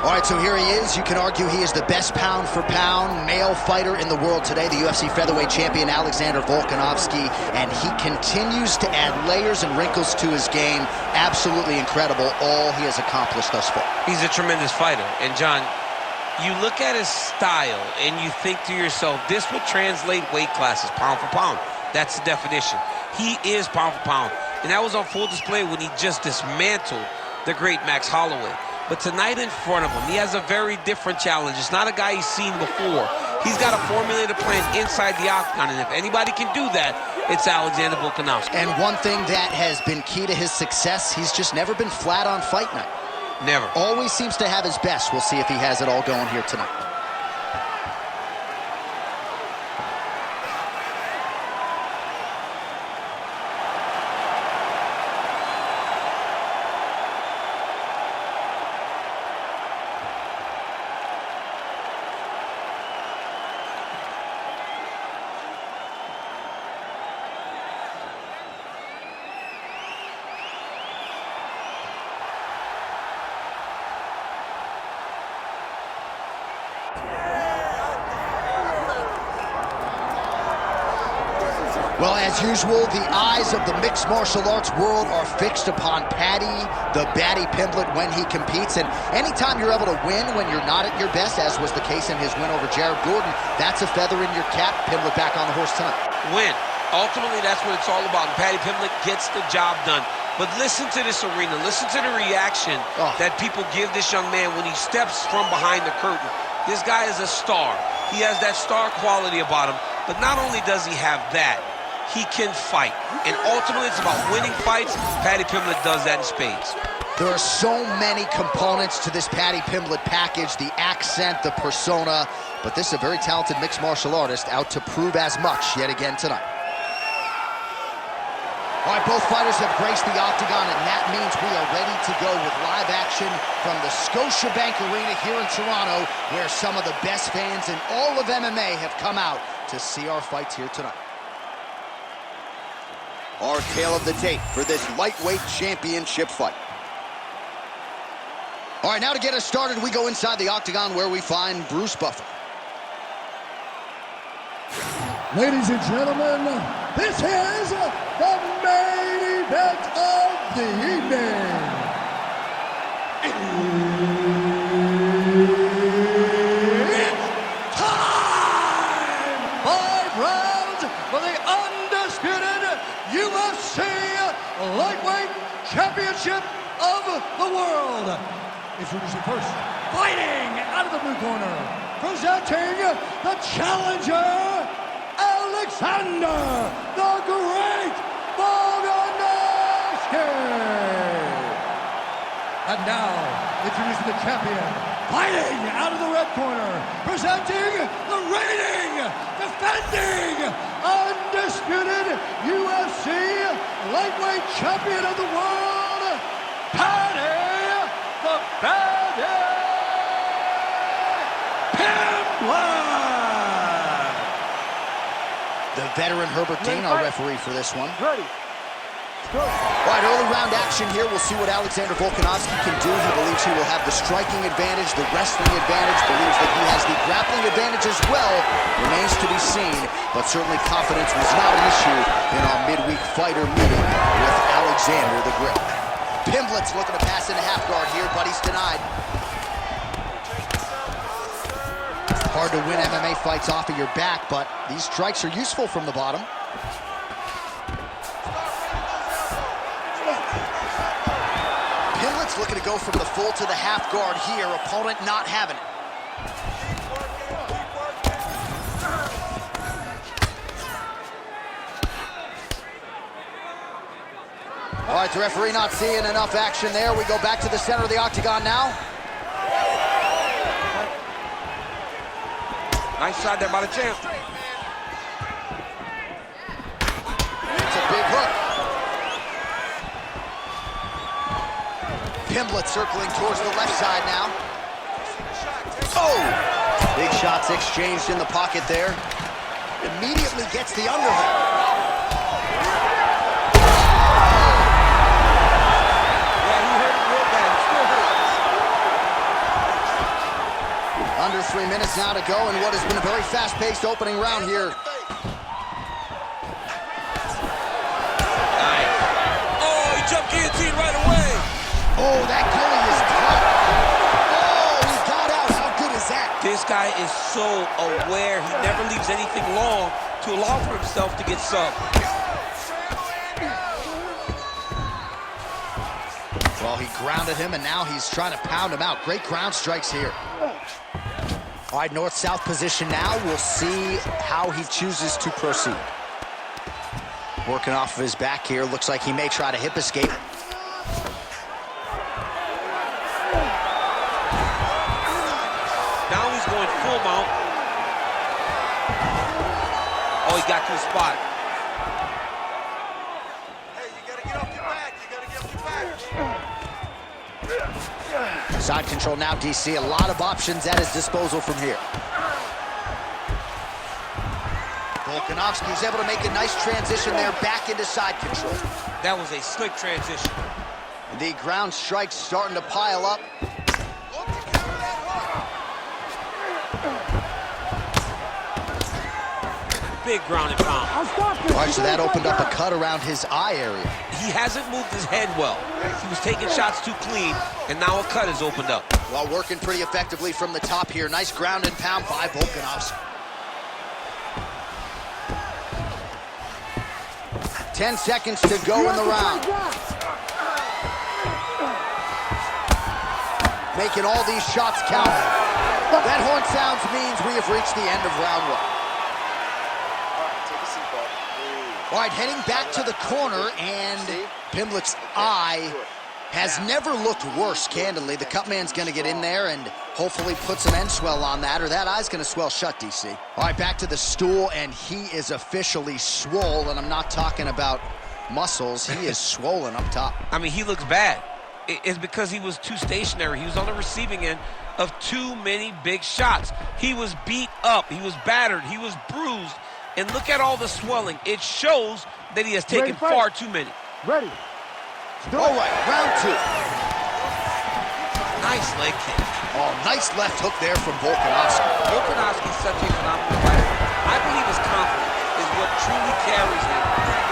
All right, so here he is. You can argue he is the best pound-for-pound male fighter in the world today, the UFC featherweight champion, Alexander Volkanovski, and he continues to add layers and wrinkles to his game. Absolutely incredible, all he has accomplished thus far. He's a tremendous fighter, and John, you look at his style and you think to yourself, this would translate weight classes, pound for pound. That's the definition. He is pound for pound, and that was on full display when he just dismantled the great Max Holloway. But tonight in front of him, he has a very different challenge. It's not a guy he's seen before. He's got a formulated plan inside the octagon, and if anybody can do that, it's Alexander Volkanovski. And one thing that has been key to his success, he's just never been flat on fight night. Never. Always seems to have his best. We'll see if he has it all going here tonight. Well, as usual, the eyes of the mixed martial arts world are fixed upon Paddy, the Paddy Pimblett, when he competes. And anytime you're able to win when you're not at your best, as was the case in his win over Jared Gordon, that's a feather in your cap. Pimblett back on the horse tonight. Win. Ultimately, that's what it's all about. And Paddy Pimblett gets the job done. But listen to this arena. Listen to the reaction that people give this young man when he steps from behind the curtain. This guy is a star. He has that star quality about him. But not only does he have that, he can fight. And ultimately, it's about winning fights. Paddy Pimblett does that in spades. There are so many components to this Paddy Pimblett package, the accent, the persona, but this is a very talented mixed martial artist out to prove as much yet again tonight. All right, both fighters have graced the octagon, and that means we are ready to go with live action from the Scotiabank Arena here in Toronto, where some of the best fans in all of MMA have come out to see our fights here tonight. Our tale of the tape for this lightweight championship fight. All right, now to get us started, we go inside the octagon where we find Bruce Buffer. Ladies and gentlemen, this is the main event of the evening. It's time! 5 rounds for the undisputed UFC Lightweight Championship of the World. Introducing first, fighting out of the blue corner, presenting the challenger, Alexander the Great Volkanovski. And now, introducing the champion, fighting out of the red corner, presenting the reigning, defending, undisputed UFC lightweight champion of the world, Paddy the Paddy Pimblett. The veteran Herbert Dean, our referee for this one. Ready. Go. All right, early round action here. We'll see what Alexander Volkanovski can do. He believes he will have the striking advantage, the wrestling advantage, believes that he has the grappling advantage as well. Remains to be seen, but certainly confidence was not an issue in our midweek fighter meeting with Alexander the Great. Pimblett's looking to pass into half guard here, but he's denied. Hard to win MMA fights off of your back, but these strikes are useful from the bottom. Pimblett's looking to go from the full to the half guard here, opponent not having it. All right, the referee not seeing enough action there. We go back to the center of the octagon now. Nice shot there by the champ. It's a big hook. Pimblett circling towards the left side now. Oh! Big shots exchanged in the pocket there. Immediately gets the underhook. Under 3 minutes now to go in what has been a very fast-paced opening round here. Nice. Oh, he jumped guillotine right away. Oh, that gilly is tough. Oh, he got out. How good is that? This guy is so aware. He never leaves anything long to allow for himself to get subbed. Well, he grounded him, and now he's trying to pound him out. Great ground strikes here. All right, north-south position now. We'll see how he chooses to proceed. Working off of his back here. Looks like he may try to hip escape. Now he's going full mount. Oh, he got to his spot. Hey, you gotta get off your back. You gotta get off your back. Side control now, DC. A lot of options at his disposal from here. Volkanovski's able to make a nice transition there back into side control. That was a slick transition. The ground strikes starting to pile up. Big ground and pound. All right, so that opened up a cut around his eye area. He hasn't moved his head well. He was taking shots too clean, and now a cut has opened up. Well, working pretty effectively from the top here. Nice ground and pound by Volkanovski. 10 seconds to go in the round. Making all these shots count. That horn sounds means we have reached the end of round one. All right, heading back to the corner, and Pimblett's eye has never looked worse, candidly. The cut man's going to get in there and hopefully put some end swell on that, or that eye's going to swell shut, DC. All right, back to the stool, and he is officially swole, and I'm not talking about muscles. He is swollen up top. I mean, he looks bad. It's because he was too stationary. He was on the receiving end of too many big shots. He was beat up. He was battered. He was bruised. And look at all the swelling. It shows that he has taken far too many. Ready. All right, round two. Nice leg kick. Oh, nice left hook there from Volkanovski. Volkanovski is such a phenomenal fighter. I believe his confidence is what truly carries him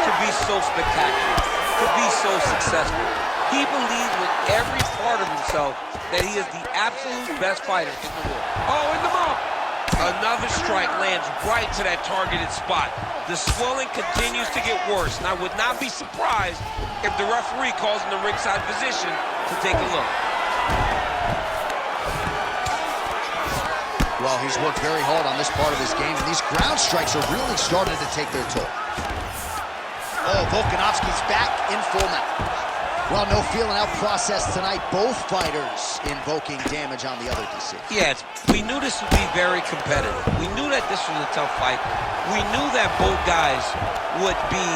to be so spectacular, to be so successful. He believes with every part of himself that he is the absolute best fighter in the world. Oh, in the mouth. Another strike lands right to that targeted spot. The swelling continues to get worse, and I would not be surprised if the referee calls in the ringside position to take a look. Well, he's worked very hard on this part of his game, and these ground strikes are really starting to take their toll. Oh, Volkanovski's back in full now. Well, no feeling out process tonight. Both fighters invoking damage on the other, DC. Yes, we knew this would be very competitive. We knew that this was a tough fight. We knew that both guys would be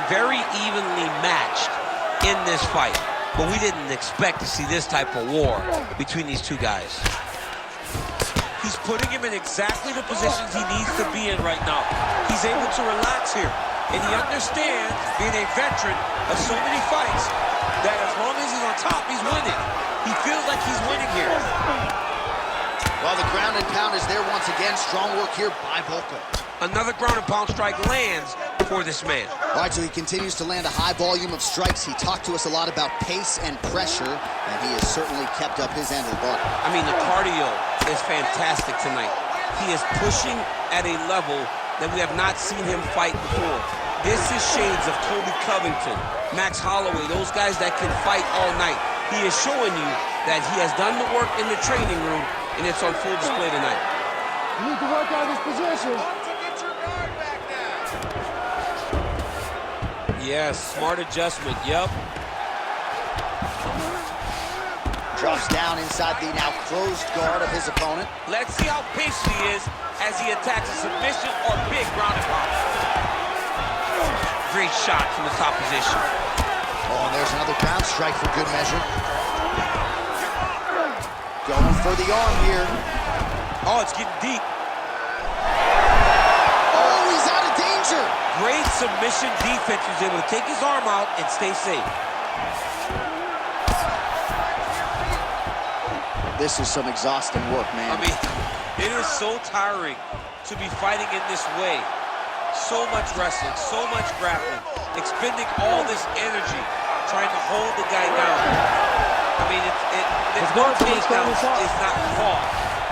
very evenly matched in this fight. But we didn't expect to see this type of war between these two guys. He's putting him in exactly the positions he needs to be in right now. He's able to relax here. And he understands, being a veteran of so many fights, that as long as he's on top, he's winning. He feels like he's winning here. Well, the ground and pound is there once again. Strong work here by Volka. Another ground and pound strike lands for this man. All right, so he continues to land a high volume of strikes. He talked to us a lot about pace and pressure, and he has certainly kept up his end of the bargain. I mean, the cardio is fantastic tonight. He is pushing at a level that we have not seen him fight before. This is shades of Toby Covington, Max Holloway, those guys that can fight all night. He is showing you that he has done the work in the training room, and it's on full display tonight. You need to work out his position. Get your guard back now. Yes, smart adjustment, yep. Drops down inside the now closed guard of his opponent. Let's see how patient he is as he attacks a submission or big ground and pound. Great shot from the top position. Oh, and there's another ground strike for good measure. Going for the arm here. Oh, it's getting deep. Oh, he's out of danger. Great submission defense. He was able to take his arm out and stay safe. This is some exhausting work, man. I mean, It is so tiring to be fighting in this way. So much wrestling, so much grappling, expending all this energy trying to hold the guy down. I mean, no takedown is not fought.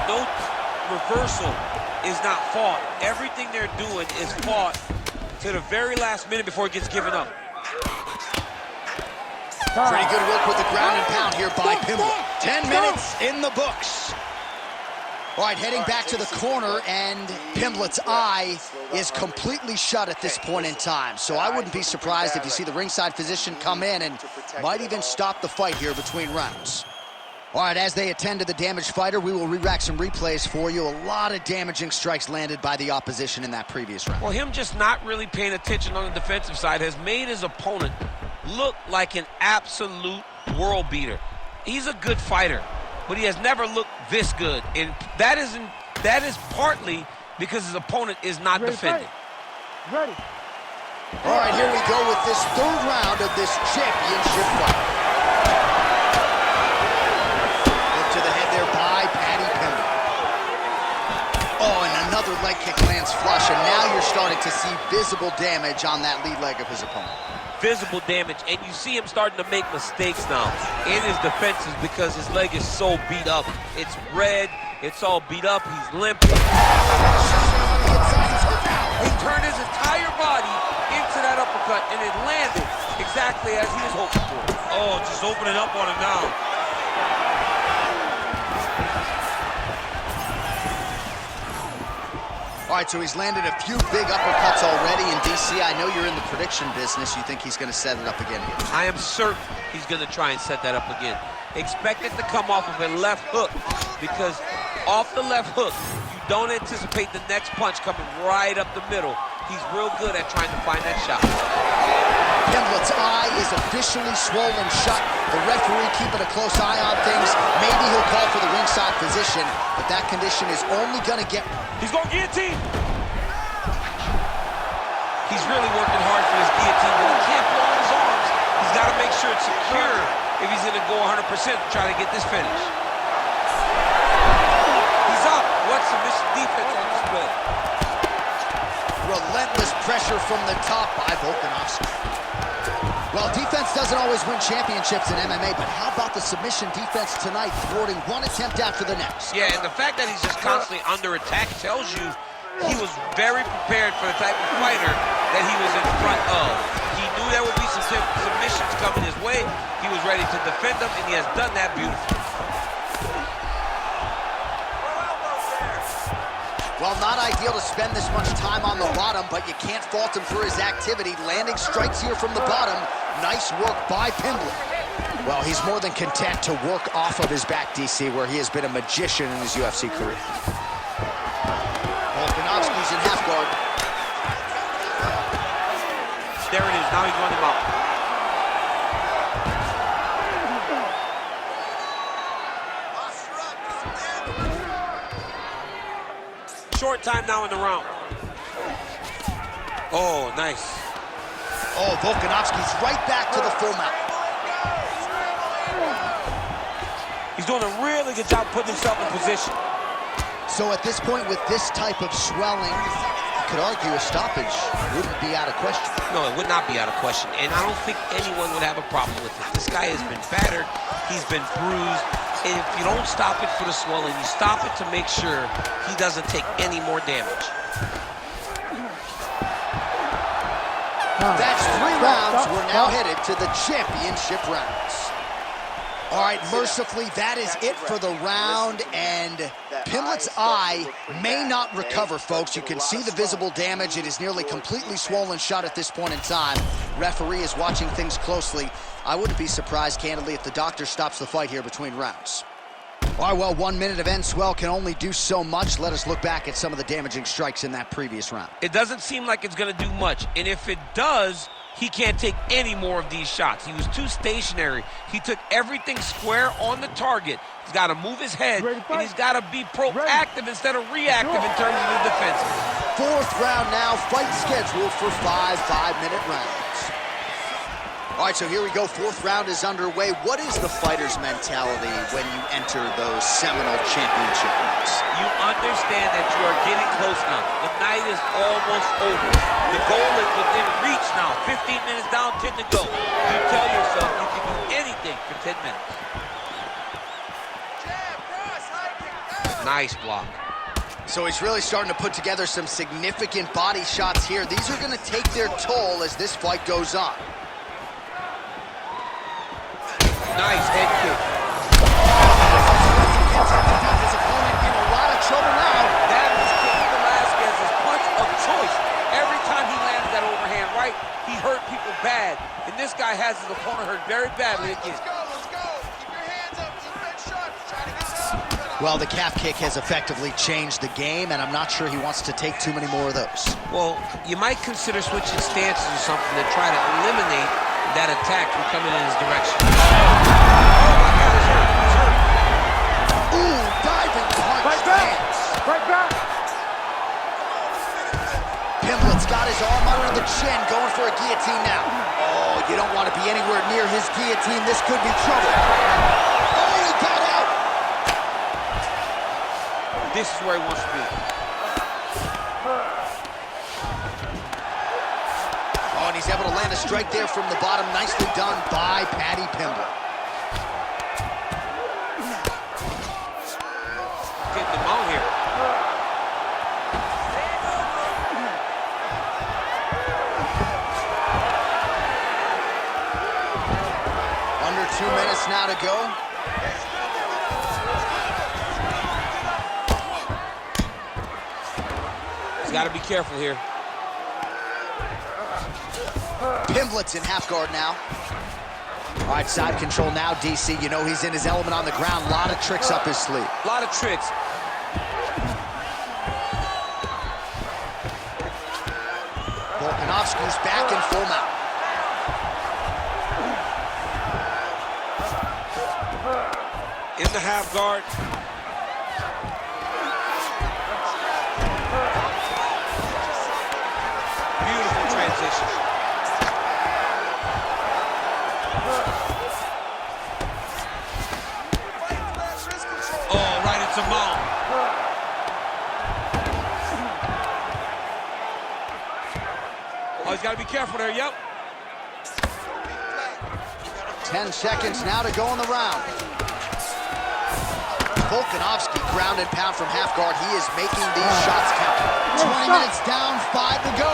No reversal is not fought. Everything they're doing is fought to the very last minute before it gets given up. Pretty good work with the ground and pound here by Pimblett. 10 minutes in the books. All right, heading back to the corner, and Pimblett's eye is completely shut at this point in time. So I wouldn't be surprised if you see the ringside physician come in and might even stop the fight here between rounds. All right, as they attend to the damaged fighter, we will re-rack some replays for you. A lot of damaging strikes landed by the opposition in that previous round. Well, him just not really paying attention on the defensive side has made his opponent look like an absolute world beater. He's a good fighter, but he has never looked this good, and that is partly because his opponent is not defending. Ready. All right, here we go with this third round of this championship fight. Look to the head there by Paddy Pimblett. Oh, and another leg kick lands flush, and now you're starting to see visible damage on that lead leg of his opponent. Visible damage, and you see him starting to make mistakes now in his defenses because his leg is so beat up. It's red, it's all beat up, he's limping. He turned his entire body into that uppercut, and it landed exactly as he was hoping for. Oh, just opening up on him now. All right, so he's landed a few big uppercuts already in DC. I know you're in the prediction business. You think he's going to set it up again here? I am certain he's going to try and set that up again. Expect it to come off of a left hook, because off the left hook, you don't anticipate the next punch coming right up the middle. He's real good at trying to find that shot. Pimblett's eye is officially swollen shut. The referee keeping a close eye on things. Maybe he'll call for the ringside physician, but that condition is only going to get... He's going guillotine. He's really working hard for this guillotine, but he can't blow on his arms. He's got to make sure it's secure if he's going to go 100% try to get this finish. He's up. What submission defense on display? Relentless pressure from the top by Volkanovski. Well, defense doesn't always win championships in MMA, but how about the submission defense tonight, thwarting one attempt after the next? Yeah, and the fact that he's just constantly under attack tells you he was very prepared for the type of fighter that he was in front of. He knew there would be some submissions coming his way. He was ready to defend them, and he has done that beautifully. Well, not ideal to spend this much time on the bottom, but you can't fault him for his activity. Landing strikes here from the bottom. Nice work by Pimblett. Well, he's more than content to work off of his back, DC, where he has been a magician in his UFC career. Volkanovski's in half guard. There it is. Now he's running him out. Short time now in the round. Oh, nice. Oh, Volkanovski's right back to the full mount. He's doing a really good job putting himself in position. So at this point, with this type of swelling, you could argue a stoppage wouldn't be out of question. No, it would not be out of question, and I don't think anyone would have a problem with it. This guy has been battered, he's been bruised, and if you don't stop it for the swelling, you stop it to make sure he doesn't take any more damage. That's 3 rounds. We're now headed to the championship rounds. All right, mercifully, that is it for the round, and Pimblett's eye may not recover, folks. You can see the visible damage. It is nearly completely swollen shut at this point in time. Referee is watching things closely. I wouldn't be surprised, candidly, if the doctor stops the fight here between rounds. All right, well, 1 minute of end swell can only do so much. Let us look back at some of the damaging strikes in that previous round. It doesn't seem like it's going to do much, and if it does, he can't take any more of these shots. He was too stationary. He took everything square on the target. He's got to move his head, and he's got to be proactive instead of reactive in terms of the defense. 4th round now, fight scheduled for 5 5-minute rounds. All right, so here we go. Fourth round is underway. What is the fighter's mentality when you enter those seminal championship rounds? You understand that you are getting close now. The night is almost over. The goal is within reach now. 15 minutes down, 10 to go. You tell yourself you can do anything for 10 minutes. Nice block. So he's really starting to put together some significant body shots here. These are going to take their toll as this fight goes on. Nice head kick. His opponent in a lot of trouble now. That is Cain Velasquez's punch of choice. Every time he lands that overhand right, he hurt people bad. And this guy has his opponent hurt very badly again. Let's go. Keep your hands up. Keep that sharp. Try to get down. Well, the calf kick has effectively changed the game, and I'm not sure he wants to take too many more of those. Well, you might consider switching stances or something to try to eliminate that attack from coming in his direction. Oh my God, he's hurt. He's hurt. Ooh, diving punch. Right back. Right back. Pimblett's got his arm under the chin, going for a guillotine now. Oh, you don't want to be anywhere near his guillotine. This could be trouble. Oh, he got out. This is where he wants to be. Oh, and he's able to land a strike there from the bottom. Nicely done by Paddy Pimblett. Getting him out here. Under 2 minutes now to go. He's got to be careful here. Pimblett's in half guard now. All right, side control now, DC. You know he's in his element on the ground. A lot of tricks up his sleeve. A lot of tricks. Volkanovski's back in full mount. In the half guard. Beautiful transition. Oh, right into mount. Oh, he's got to be careful there, yep. 10 seconds now to go in the round. Volkanovski ground and pound from half guard. He is making these shots count. 20 minutes down, 5 to go.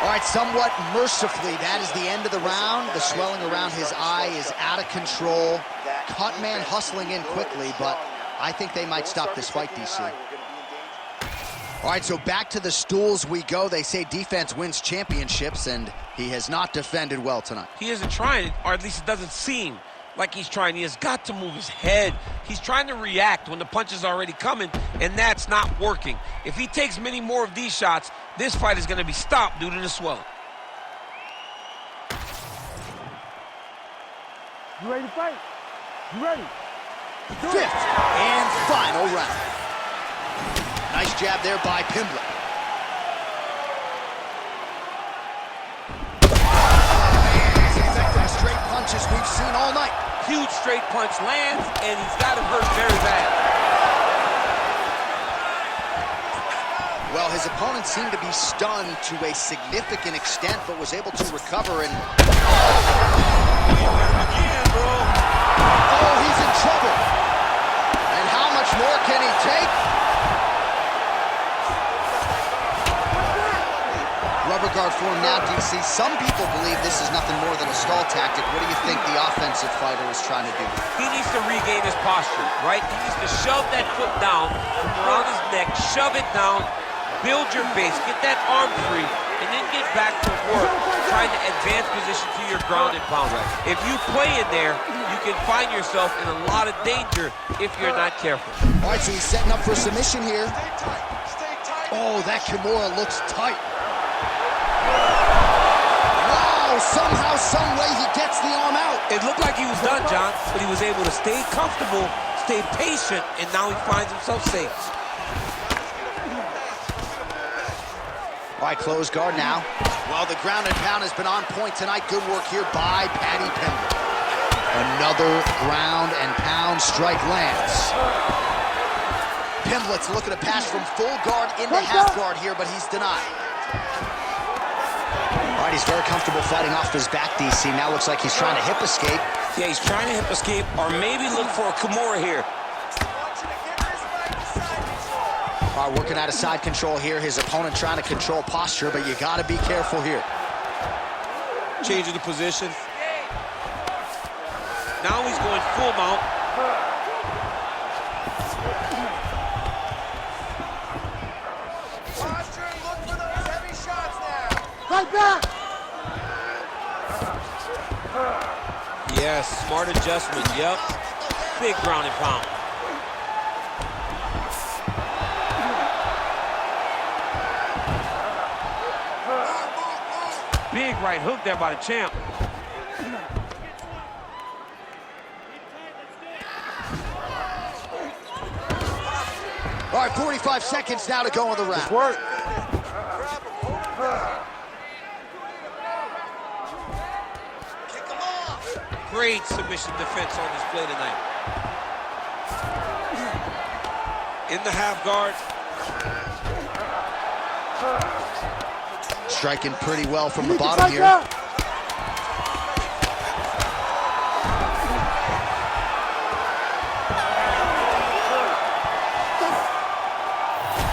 All right, somewhat mercifully, that is the end of the round. The swelling around his eye is out of control. Cut man hustling in quickly, but I think they might stop this fight, DC. All right, so back to the stools we go. They say defense wins championships, and he has not defended well tonight. He isn't trying, or at least it doesn't seem like he's trying. He has got to move his head. He's trying to react when the punch is already coming, and that's not working. If he takes many more of these shots, this fight is going to be stopped due to the swelling. You ready to fight? You ready? Fifth and final round. Nice jab there by Pimblett. As effective straight punches we've seen all night. Huge straight punch lands, and he's got him hurt very bad. Well, his opponent seemed to be stunned to a significant extent, but was able to recover and... Oh, he's in trouble. And how much more can he take? Rubber guard form now, DC. Some people believe this is nothing more than a stall tactic. What do you think the offensive fighter is trying to do? He needs to regain his posture, right? He needs to shove that foot down from around his neck, shove it down, build your base, get that arm free, and then get back to work, trying to advance position to your ground and pound. If you play in there, you can find yourself in a lot of danger if you're not careful. All right, so he's setting up for submission here. Oh, that Kimura looks tight. Wow, somehow, some way he gets the arm out. It looked like he was done, John, but he was able to stay comfortable, stay patient, and now he finds himself safe. All right, close guard now. Well, the ground and pound has been on point tonight. Good work here by Paddy Pimblett. Another ground and pound strike lands. Pimblett's looking to pass from full guard into half guard here, but he's denied. All right, he's very comfortable fighting off his back, DC. Now looks like he's trying to hip escape. Yeah, he's trying to hip escape or maybe look for a Kimura here. All right, working out of side control here. His opponent trying to control posture, but you got to be careful here. Changing the position. Now he's going full mount. Posture and look for those heavy shots now. Right back. Yes, smart adjustment, yep. Big ground and pound. Big right hook there by the champ. All right, 45 seconds now to go in the round. Work. Kick him off. Great submission defense on display tonight. In the half guard. Striking pretty well from the bottom here. All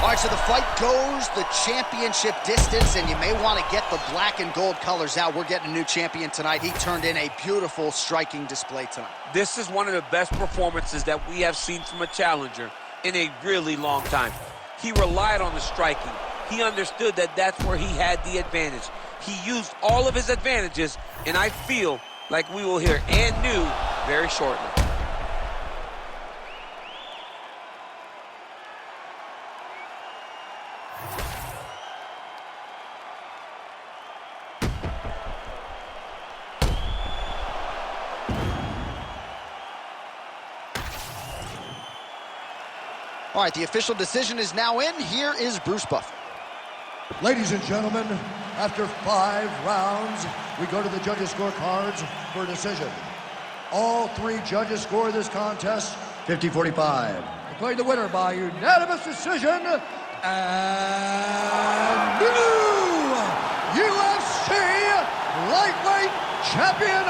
right, so the fight goes the championship distance, and you may want to get the black and gold colors out. We're getting a new champion tonight. He turned in a beautiful striking display tonight. This is one of the best performances that we have seen from a challenger in a really long time. He relied on the striking. He understood that that's where he had the advantage. He used all of his advantages, and I feel like we will hear and new very shortly. All right, the official decision is now in. Here is Bruce Buffer. Ladies and gentlemen, after 5 rounds, we go to the judges' scorecards for a decision. All 3 judges score this contest 50-45. Declared the winner by unanimous decision, and new UFC lightweight champion